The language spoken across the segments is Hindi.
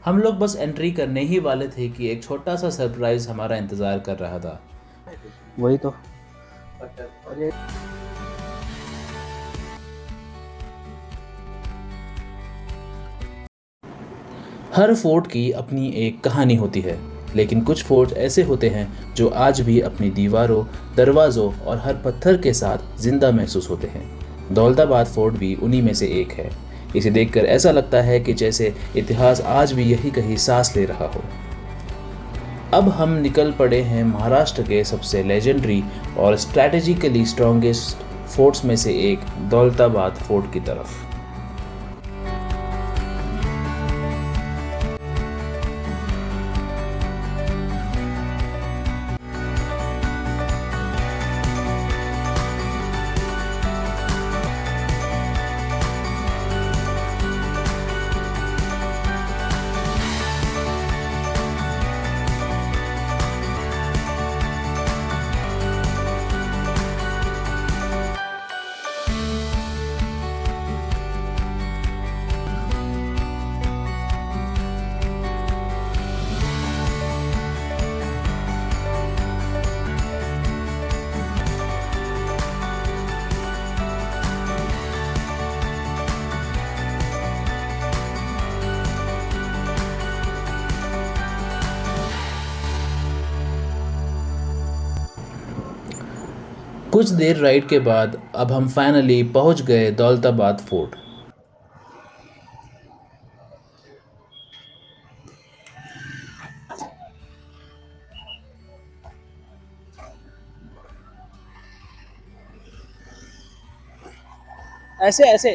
हम लोग बस एंट्री करने ही वाले थे कि एक छोटा सा सरप्राइज हमारा इंतजार कर रहा था। वही तो। हर फोर्ट की अपनी एक कहानी होती है, लेकिन कुछ फोर्ट ऐसे होते हैं जो आज भी अपनी दीवारों, दरवाज़ों और हर पत्थर के साथ जिंदा महसूस होते हैं। दौलताबाद फोर्ट भी उन्हीं में से एक है। इसे देखकर ऐसा लगता है कि जैसे इतिहास आज भी यही कहीं सांस ले रहा हो। अब हम निकल पड़े हैं महाराष्ट्र के सबसे लेजेंडरी और स्ट्रैटेजिकली स्ट्रॉन्गेस्ट फोर्ट्स में से एक दौलताबाद फोर्ट की तरफ। कुछ देर राइड के बाद अब हम फाइनली पहुंच गए दौलताबाद फोर्ट। ऐसे ऐसे।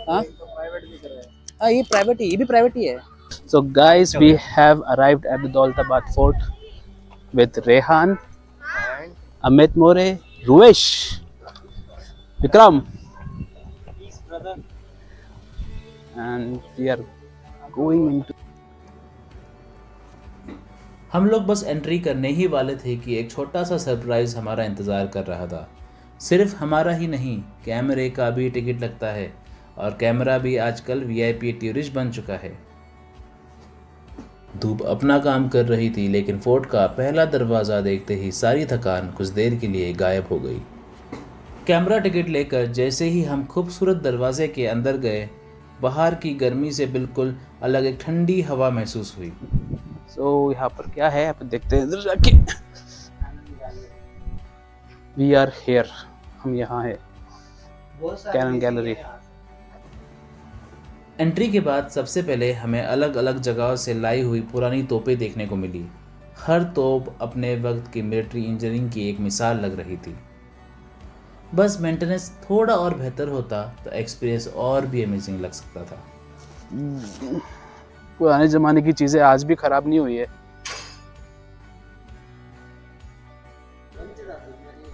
हाँ हाँ, ये प्राइवेट ही, ये भी प्राइवेट ही है। So guys, we have arrived at the Daulatabad Fort with Rehan, Amit More, Ruesh, Vikram, and we are going into. हम लोग बस एंट्री करने ही वाले थे कि एक छोटा सा सरप्राइज हमारा इंतज़ार कर रहा था। सिर्फ हमारा ही नहीं, कैमरे का भी टिकट लगता है, और कैमरा भी आजकल वीआईपी टूरिस्ट बन चुका है। धूप अपना काम कर रही थी, लेकिन फोर्ट का पहला दरवाज़ा देखते ही सारी थकान कुछ देर के लिए गायब हो गई। कैमरा टिकट लेकर जैसे ही हम खूबसूरत दरवाजे के अंदर गए, बाहर की गर्मी से बिल्कुल अलग एक ठंडी हवा महसूस हुई। So यहाँ पर क्या है, आप देखते हैं इधर जाके। We are here, हम यहाँ है, कैनन गैलरी। एंट्री के बाद सबसे पहले हमें अलग अलग जगहों से लाई हुई पुरानी तोपें देखने को मिली। हर तोप अपने वक्त की मिलिट्री इंजीनियरिंग की एक मिसाल लग रही थी। बस मेंटेनेंस थोड़ा और बेहतर होता तो एक्सपीरियंस और भी अमेजिंग लग सकता था। पुराने जमाने की चीजें आज भी खराब नहीं हुई है।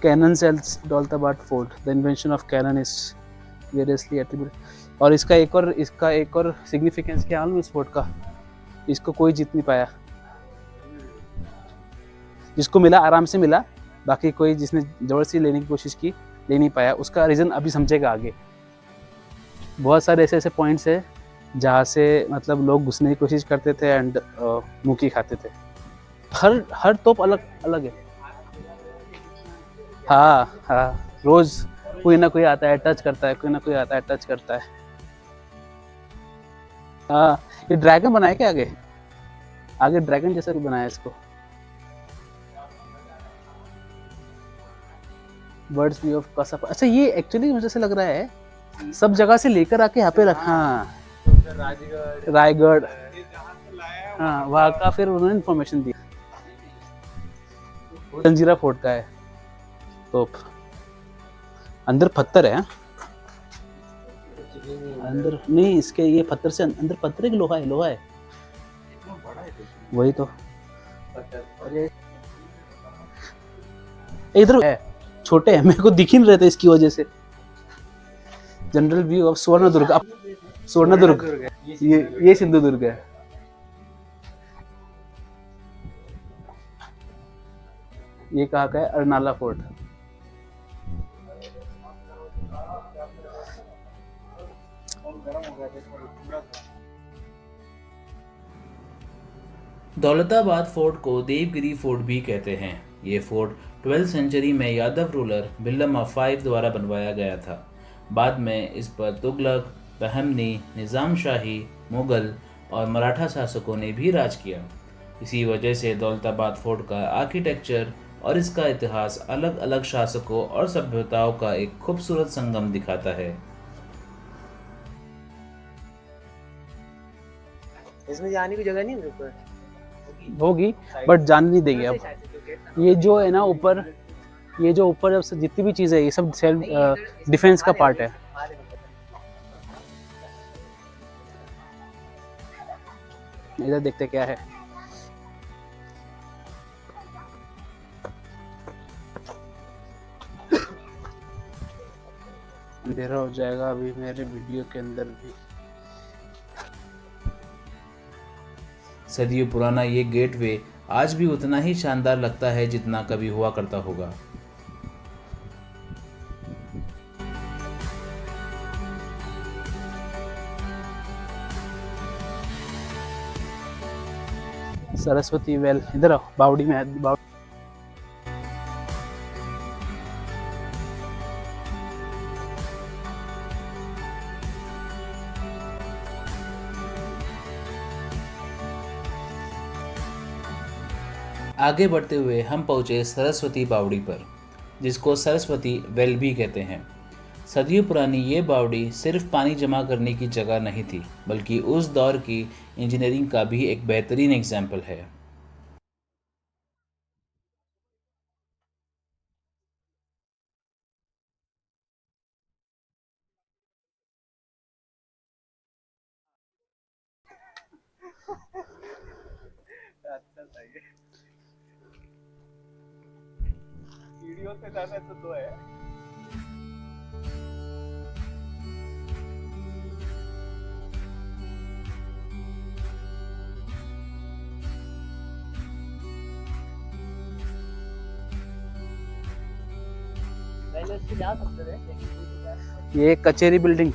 Cannon sells Daulatabad fort, the invention of cannon is variously attributed. और इसका एक और सिग्निफिकेंस क्या है इस फोर्ट का, इसको कोई जीत नहीं पाया। जिसको मिला आराम से मिला, बाकी कोई जिसने जबरदस्ती लेने की कोशिश की ले नहीं पाया। उसका रीज़न अभी समझेगा आगे। बहुत सारे ऐसे ऐसे पॉइंट्स है जहाँ से मतलब लोग घुसने की कोशिश करते थे एंड मुँह खाते थे। हर तोप अलग अलग है। हाँ हाँ, रोज कोई ना कोई आता है टच करता है, कोई ना कोई आता है टच करता है। हाँ, ये ड्रैगन बनाया क्या आगे? आगे ड्रैगन जैसा भी बनाया इसको। बर्ड्स व्यू ऑफ कसप। अच्छा, ये एक्चुअली मुझे से लग रहा है सब जगह से लेकर आके यहाँ पे रखा। रायगढ़, हाँ, वहाँ का फिर उन्होंने इन्फॉर्मेशन दी। जंजीरा फोर्ट का है तोप। अंदर पत्थर है, अंदर नहीं, इसके ये पत्थर से अंदर पत्थर है कि लोहा है? लोहा है, वही तो। इधर है, छोटे हैं, मेरे को दिख ही नहीं रहे थे इसकी वजह से। General view of Swarnadurg. Swarnadurg, ये सिंधुदुर्ग है। ये कहाँ का है? अर्नाला फोर्ट। दौलताबाद फोर्ट को देवगिरी फोर्ट भी कहते हैं। ये फोर्ट 12th सेंचुरी में यादव रूलर बिल्लम फाइव द्वारा बनवाया गया था। बाद में इस पर तुगलक, बहमनी, निज़ाम शाही, मुगल और मराठा शासकों ने भी राज किया। इसी वजह से दौलताबाद फोर्ट का आर्किटेक्चर और इसका इतिहास अलग अलग शासकों और सभ्यताओं का एक खूबसूरत संगम दिखाता है। इसमें जाने की जगह नहीं है ऊपर होगी, बट जाने नहीं देंगे अब। ये जो है ना ऊपर, ये जो ऊपर सब जितनी भी चीज़ें, ये सब सेल्फ डिफेंस का पार्ट है। इधर देखते क्या है। अंधेरा हो जाएगा अभी मेरे वीडियो के अंदर भी। सदियों पुराना ये गेटवे आज भी उतना ही शानदार लगता है जितना कभी हुआ करता होगा। सरस्वती वेल, इधर आओ, बावड़ी में है, बावड़ी। आगे बढ़ते हुए हम पहुंचे सरस्वती बावड़ी पर, जिसको सरस्वती वेल भी कहते हैं। सदियों पुरानी ये बावड़ी सिर्फ पानी जमा करने की जगह नहीं थी, बल्कि उस दौर की इंजीनियरिंग का भी एक बेहतरीन एग्जाम्पल है। सीढ़ियों से जाना तो है। पहले इससे जा सकते थे, लेकिन ये कचेरी बिल्डिंग।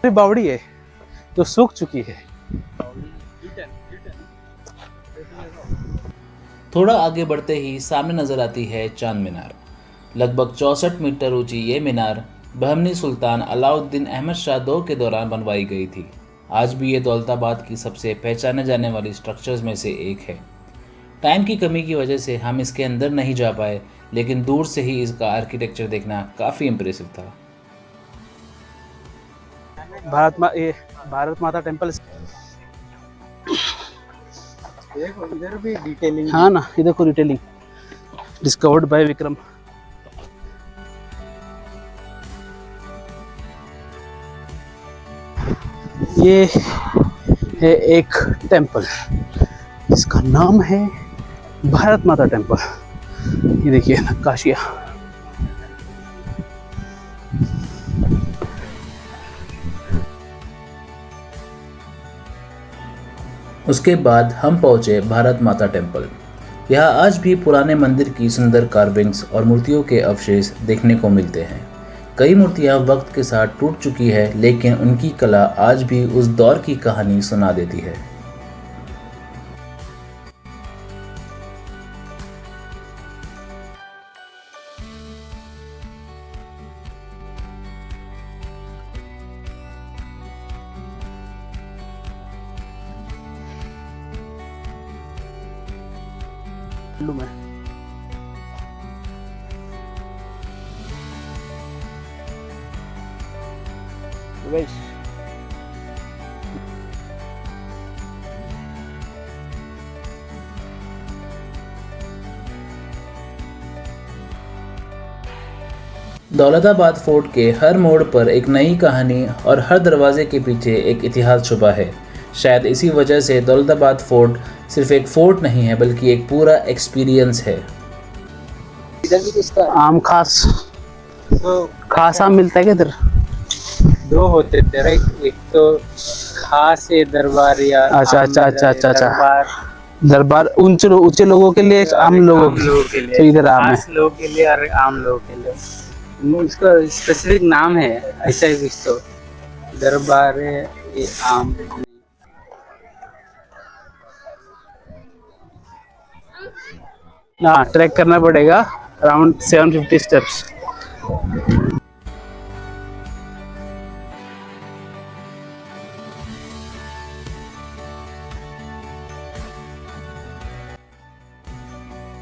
बावड़ी है जो सूख चुकी है। थोड़ा आगे बढ़ते ही सामने नजर आती है चांद मीनार। लगभग 64 मीटर ऊंची ये मीनार बहमनी सुल्तान अलाउद्दीन अहमद शाह II के दौरान बनवाई गई थी। आज भी ये दौलताबाद की सबसे पहचाने जाने वाली स्ट्रक्चर्स में से एक है। टाइम की कमी की वजह से हम इसके अंदर नहीं जा पाए, लेकिन दूर से ही इसका आर्किटेक्चर देखना काफ़ी इम्प्रेसिव था। भारत माता टेम्पल। देखो इधर भी डिटेलिंग। हाँ ना, इधर को डिटेलिंग डिस्कवर्ड बाय विक्रम। ये है एक टेम्पल जिसका नाम है भारत माता टेम्पल। ये देखिए नक्काशियाँ। उसके बाद हम पहुंचे भारत माता टेम्पल। यहाँ आज भी पुराने मंदिर की सुंदर कार्विंग्स और मूर्तियों के अवशेष देखने को मिलते हैं। कई मूर्तियाँ वक्त के साथ टूट चुकी है, लेकिन उनकी कला आज भी उस दौर की कहानी सुना देती है। में दौलताबाद फोर्ट के हर मोड़ पर एक नई कहानी और हर दरवाजे के पीछे एक इतिहास छुपा है। शायद इसी वजह से दौलताबाद फोर्ट सिर्फ एक फोर्ट नहीं है बल्कि एक पूरा एक्सपीरियंस है। इधर भी कुछ था। आम खास तो खास आम मिलता है क्या इधर? दो होते थे राइट, एक तो खास है दरबार या अच्छा, आम अच्छा, अच्छा, अच्छा, अच्छा। दरबार दरबार ऊंचे लोगों के लिए, आम लोगों के के लिए। तो इधर आम है। खास लोगों के लिए और आम लोगों के लिए इसका स्पेसिफिक नाम है, ऐसा ही कुछ तो दरबार है ये आम। हाँ, ट्रैक करना पड़ेगा अराउंड 750 स्टेप्स।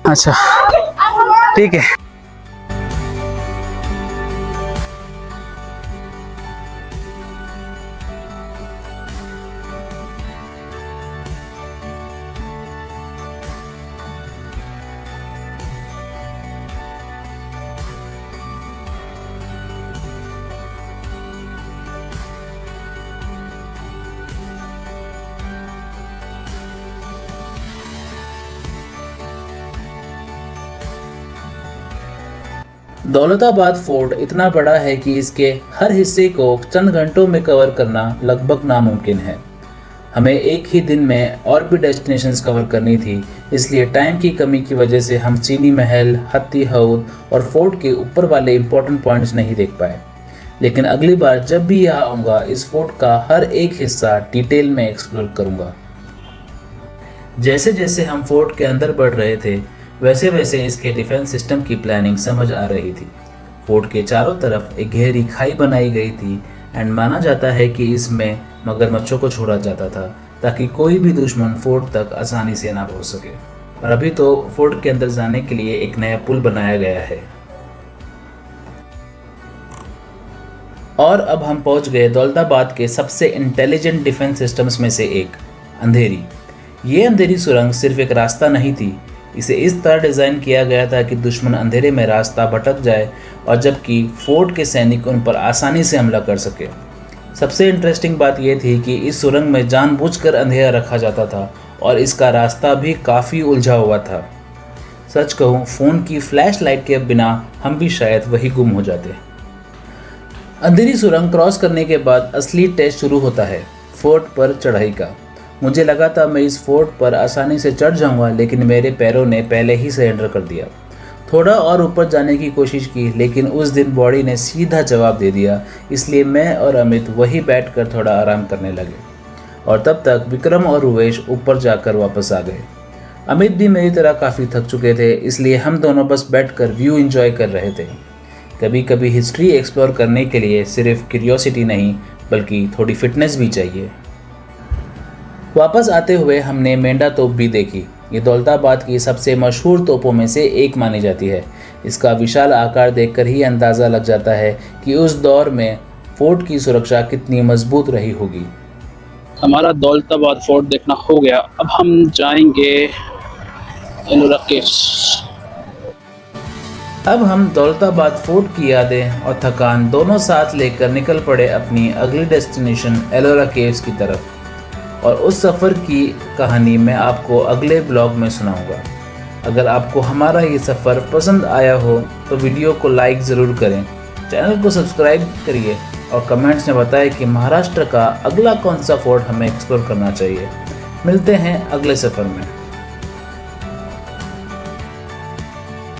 अच्छा, ठीक है। दौलताबाद फोर्ट इतना बड़ा है कि इसके हर हिस्से को चंद घंटों में कवर करना लगभग नामुमकिन है। हमें एक ही दिन में और भी डेस्टिनेशंस कवर करनी थी, इसलिए टाइम की कमी की वजह से हम चीनी महल, हत्ती हौद और फोर्ट के ऊपर वाले इम्पोर्टेंट पॉइंट्स नहीं देख पाए। लेकिन अगली बार जब भी यहाँ आऊँगा इस फोर्ट का हर एक हिस्सा डिटेल में एक्सप्लोर करूँगा। जैसे जैसे हम फोर्ट के अंदर बढ़ रहे थे वैसे वैसे इसके डिफेंस सिस्टम की प्लानिंग समझ आ रही थी। फोर्ट के चारों तरफ एक गहरी खाई बनाई गई थी एंड माना जाता है कि इसमें मगरमच्छों को छोड़ा जाता था ताकि कोई भी दुश्मन फोर्ट तक आसानी से ना पहुंच सके। और अभी तो फोर्ट के अंदर जाने के लिए एक नया पुल बनाया गया है। और अब हम पहुंच गए दौलताबाद के सबसे इंटेलिजेंट डिफेंस सिस्टम्स में से एक, अंधेरी। ये अंधेरी सुरंग सिर्फ एक रास्ता नहीं थी, इसे इस तरह डिज़ाइन किया गया था कि दुश्मन अंधेरे में रास्ता भटक जाए और जबकि फोर्ट के सैनिक उन पर आसानी से हमला कर सके। सबसे इंटरेस्टिंग बात यह थी कि इस सुरंग में जानबूझकर अंधेरा रखा जाता था और इसका रास्ता भी काफ़ी उलझा हुआ था। सच कहूँ, फ़ोन की फ्लैश लाइट के बिना हम भी शायद वही गुम हो जाते। अंधेरी सुरंग क्रॉस करने के बाद असली टेस्ट शुरू होता है, फोर्ट पर चढ़ाई का। मुझे लगा था मैं इस फोर्ट पर आसानी से चढ़ जाऊंगा, लेकिन मेरे पैरों ने पहले ही सरेंडर कर दिया। थोड़ा और ऊपर जाने की कोशिश की, लेकिन उस दिन बॉडी ने सीधा जवाब दे दिया, इसलिए मैं और अमित वहीं बैठकर थोड़ा आराम करने लगे। और तब तक विक्रम और रुवेश ऊपर जाकर वापस आ गए। अमित भी मेरी तरह काफ़ी थक चुके थे, इसलिए हम दोनों बस बैठकर व्यू एंजॉय कर रहे थे। कभी कभी हिस्ट्री एक्सप्लोर करने के लिए सिर्फ क्यूरियोसिटी नहीं बल्कि थोड़ी फिटनेस भी चाहिए। वापस आते हुए हमने मेंढा तोप भी देखी। ये दौलताबाद की सबसे मशहूर तोपों में से एक मानी जाती है। इसका विशाल आकार देखकर ही अंदाज़ा लग जाता है कि उस दौर में फोर्ट की सुरक्षा कितनी मजबूत रही होगी। हमारा दौलताबाद फोर्ट देखना हो गया, अब हम जाएंगे एलोरा केव्स। अब हम दौलताबाद फोर्ट की यादें और थकान दोनों साथ लेकर निकल पड़े अपनी अगली डेस्टिनेशन एलोरा केव्स की तरफ। और उस सफ़र की कहानी मैं आपको अगले ब्लॉग में सुनाऊंगा। अगर आपको हमारा ये सफ़र पसंद आया हो तो वीडियो को लाइक ज़रूर करें, चैनल को सब्सक्राइब करिए और कमेंट्स में बताएं कि महाराष्ट्र का अगला कौन सा फोर्ट हमें एक्सप्लोर करना चाहिए। मिलते हैं अगले सफ़र में।